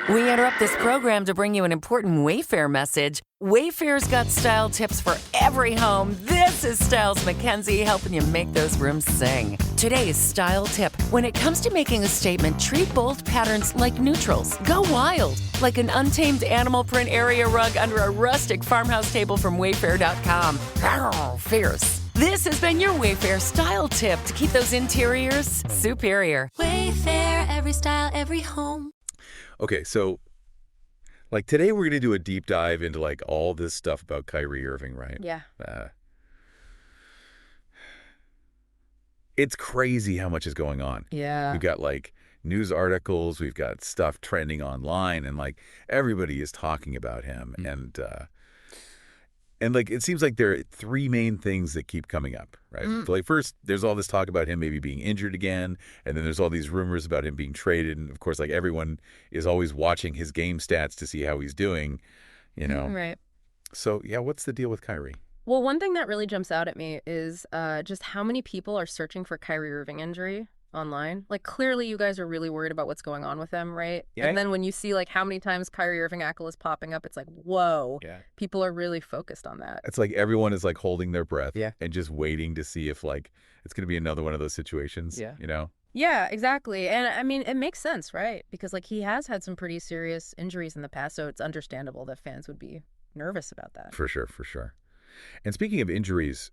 We interrupt this program to bring you an important Wayfair message. Wayfair's got style tips for every home. This is Styles McKenzie helping you make those rooms sing. Today's style tip. When it comes to making a statement, treat bold patterns like neutrals. Go wild, like an untamed animal print area rug under a rustic farmhouse table from Wayfair.com. Arr, fierce. This has been your Wayfair style tip to keep those interiors superior. Wayfair, every style, every home. Okay, so like today we're going to do a deep dive into like all this stuff about Kyrie Irving, right? Yeah. It's crazy how much is going on. Yeah. We've got like news articles, we've got stuff trending online, and like everybody is talking about him. And like it seems like there are three main things that keep coming up, right? So like first, there's all this talk about him maybe being injured again, and then there's all these rumors about him being traded, and of course, like everyone is always watching his game stats to see how he's doing, you know? Right. So yeah, what's the deal with Kyrie? Well, one thing that really jumps out at me is just how many people are searching for Kyrie Irving injury online. Like, clearly you guys are really worried about what's going on with him, right? Yeah. And then when you see like how many times Kyrie Irving ankle is popping up, it's like, whoa. Yeah. People are really focused on that. It's like everyone is like holding their breath, Yeah. and just waiting to see if like it's going to be another one of those situations, Yeah. you know? Yeah, exactly. And I mean, it makes sense, right? Because like he has had some pretty serious injuries in the past, so it's understandable that fans would be nervous about that. For sure, for sure. And speaking of injuries,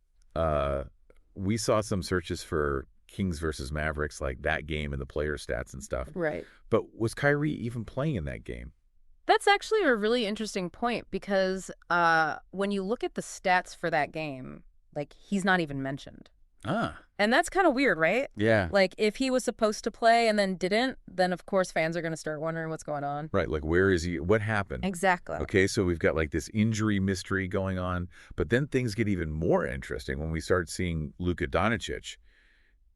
we saw some searches for Kings versus Mavericks, like that game and the player stats and stuff. Right. But was Kyrie even playing in that game? That's actually a really interesting point because when you look at the stats for that game, like he's not even mentioned. Ah. And that's kind of weird, right? Yeah. Like if he was supposed to play and then didn't, then of course fans are going to start wondering what's going on. Right. Like, where is he? What happened? Exactly. Okay, so we've got like this injury mystery going on, but then things get even more interesting when we start seeing Luka Doncic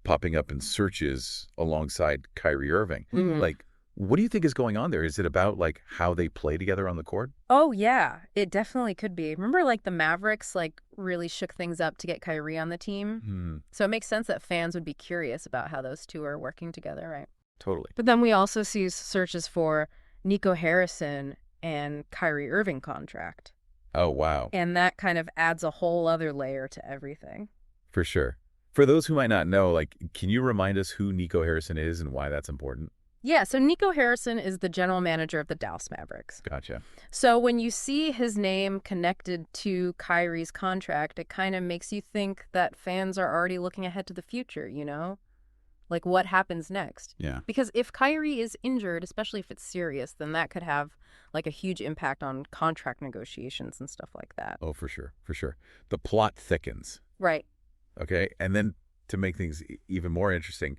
popping up in searches alongside Kyrie Irving. Like, what do you think is going on there? Is it about like how they play together on the court? Oh, yeah, it definitely could be. Remember like the Mavericks like really shook things up to get Kyrie on the team? So it makes sense that fans would be curious about how those two are working together, right? Totally. But then we also see searches for Nico Harrison and Kyrie Irving contract. Oh, wow. And that kind of adds a whole other layer to everything. For sure. For those who might not know, like, can you remind us who Nico Harrison is and why that's important? Yeah, so Nico Harrison is the general manager of the Dallas Mavericks. Gotcha. So when you see his name connected to Kyrie's contract, it kind of makes you think that fans are already looking ahead to the future, you know? Like what happens next? Yeah. Because if Kyrie is injured, especially if it's serious, then that could have like a huge impact on contract negotiations and stuff like that. Oh, for sure. For sure. The plot thickens. Right. Okay. And then to make things even more interesting,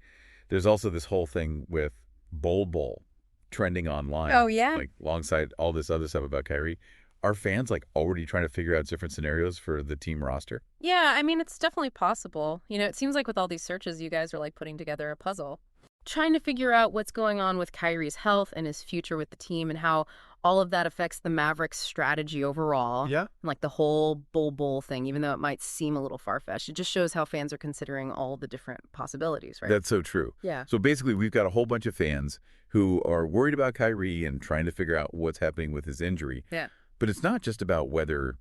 there's also this whole thing with Bol trending online. Oh, yeah? Like alongside all this other stuff about Kyrie. Are fans like already trying to figure out different scenarios for the team roster? Yeah, I mean, it's definitely possible. You know, it seems like with all these searches, you guys are like putting together a puzzle. Trying to figure out what's going on with Kyrie's health and his future with the team and how all of that affects the Mavericks' strategy overall. Yeah. And like the whole Bol thing, even though it might seem a little far-fetched, it just shows how fans are considering all the different possibilities, right? That's so true. Yeah. So basically, we've got a whole bunch of fans who are worried about Kyrie and trying to figure out what's happening with his injury. Yeah. But it's not just about whether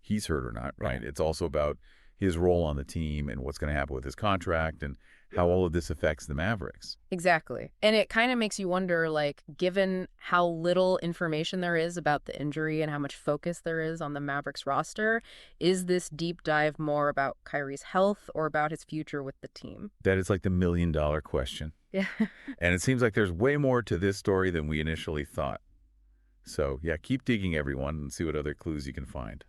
he's hurt or not, right? It's also about his role on the team and what's going to happen with his contract and how all of this affects the Mavericks. Exactly. And it kind of makes you wonder, like, given how little information there is about the injury and how much focus there is on the Mavericks roster, is this deep dive more about Kyrie's health or about his future with the team? That is like the million-dollar question. Yeah. And it seems like there's way more to this story than we initially thought. So, yeah, keep digging, everyone, and see what other clues you can find.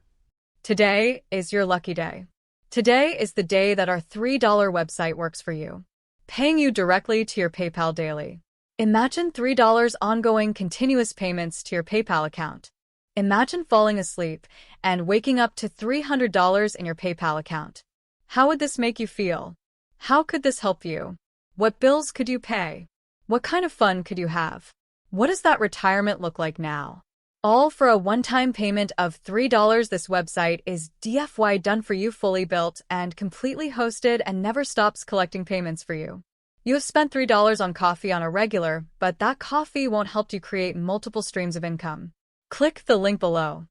Today is your lucky day. Today is the day that our $3 website works for you, paying you directly to your PayPal daily. Imagine $3 ongoing continuous payments to your PayPal account. Imagine falling asleep and waking up to $300 in your PayPal account. How would this make you feel? How could this help you? What bills could you pay? What kind of fun could you have? What does that retirement look like now? All for a one-time payment of $3. This website is DFY done for you, fully built and completely hosted, and never stops collecting payments for you. You have spent $3 on coffee on a regular, but that coffee won't help you create multiple streams of income. Click the link below.